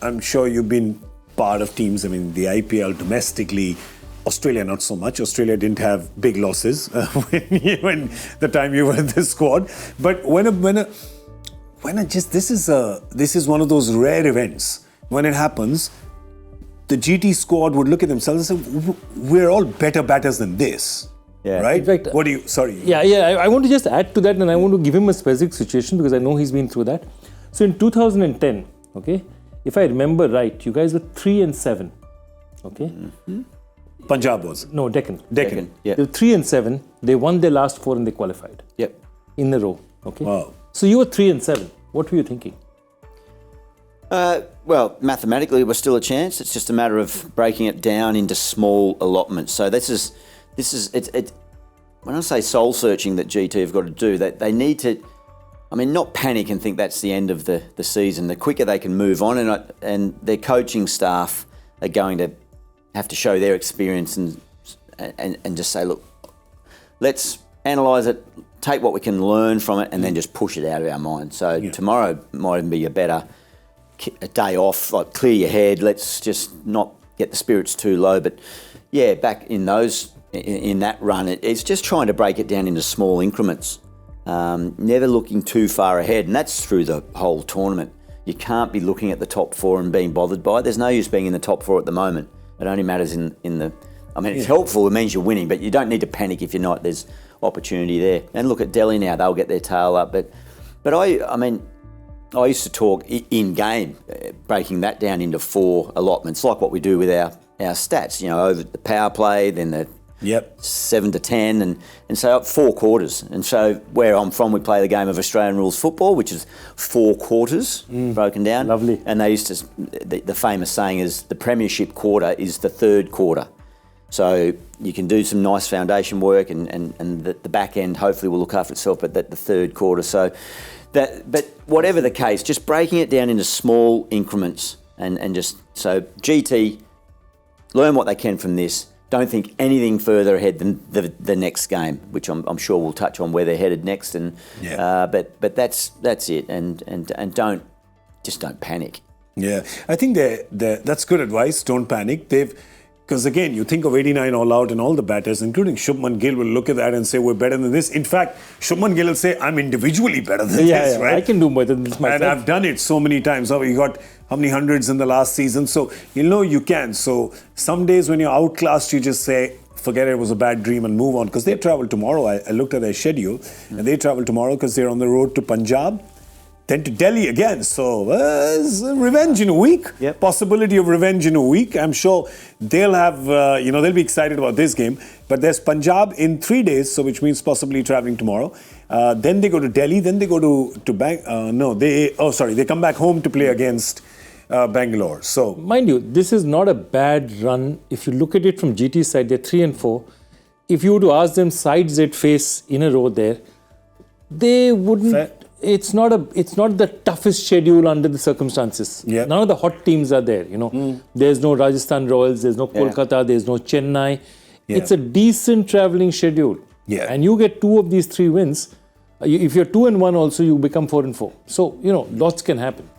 I'm sure you've been part of teams. I mean, the IPL domestically, Australia not so much. Australia didn't have big losses when the time you were in the squad. But this is one of those rare events. When it happens, the GT squad would look at themselves and say, we're all better batters than this. Yeah. Right? In fact, I want to just add to that, and I want to give him a specific situation because I know he's been through that. So in 2010, okay, if I remember right, you guys were 3-7, okay? Mm-hmm. Punjab was? No, Deccan. Yeah. They were 3-7. They won their last 4 and they qualified. Yep. In a row, okay? Wow. So you were 3-7. What were you thinking? Well, mathematically, it was still a chance. It's just a matter of breaking it down into small allotments. So this is when I say soul searching that GT have got to do, they need to, not panic and think that's the end of the season. The quicker they can move on, and their coaching staff are going to have to show their experience and just say, look, let's analyse it, take what we can learn from it, and then just push it out of our mind. So tomorrow might even be a day off, like clear your head. Let's just not get the spirits too low. But yeah, back in that run, it's just trying to break it down into small increments. Never looking too far ahead, and that's through the whole tournament. You can't be looking at the top 4 and being bothered by it. There's no use being in the top 4 at the moment. It only matters in the. It's helpful. It means you're winning, but you don't need to panic if you're not. There's opportunity there. And look at Delhi now; they'll get their tail up. But I used to talk in game, breaking that down into 4 allotments, like what we do with our stats. Over the power play, then the 7 to 10, and so 4 quarters. And so where I'm from, we play the game of Australian rules football, which is 4 quarters broken down. Lovely. And they used to, the famous saying is the premiership quarter is the 3rd quarter. So you can do some nice foundation work, and the back end hopefully will look after itself, but the 3rd quarter. So but whatever the case, just breaking it down into small increments and just, so GT, learn what they can from this. Don't think anything further ahead than the next game, which I'm sure we'll touch on where they're headed next. And but that's it. And don't panic. Yeah, I think that's good advice. Don't panic. Because again, you think of 89 all out, and all the batters, including Shubman Gill, will look at that and say, we're better than this. In fact, Shubman Gill will say, I'm individually better than this, right? I can do better than this myself. And I've done it so many times. You got how many hundreds in the last season? So you can. So some days when you're outclassed, you just say, forget it was a bad dream and move on. Because they travel tomorrow. I looked at their schedule, and they travel tomorrow because they're on the road to Punjab, then to Delhi again. So there's revenge in a week. Yep. Possibility of revenge in a week. I'm sure they'll have, they'll be excited about this game. But there's Punjab in 3 days, so which means possibly traveling tomorrow. Then they go to Delhi. Then they go to they come back home to play against Bangalore. So mind you, this is not a bad run. If you look at it from GT's side, they're 3-4. If you were to ask them sides that face in a row there, they wouldn't. Fair. It's not the toughest schedule under the circumstances. Yeah. None of the hot teams are there. There's no Rajasthan Royals, there's no Kolkata, there's no Chennai. Yeah. It's a decent travelling schedule. Yeah. And you get 2 of these 3 wins. If you're 2-1 also, you become 4-4. So, lots can happen.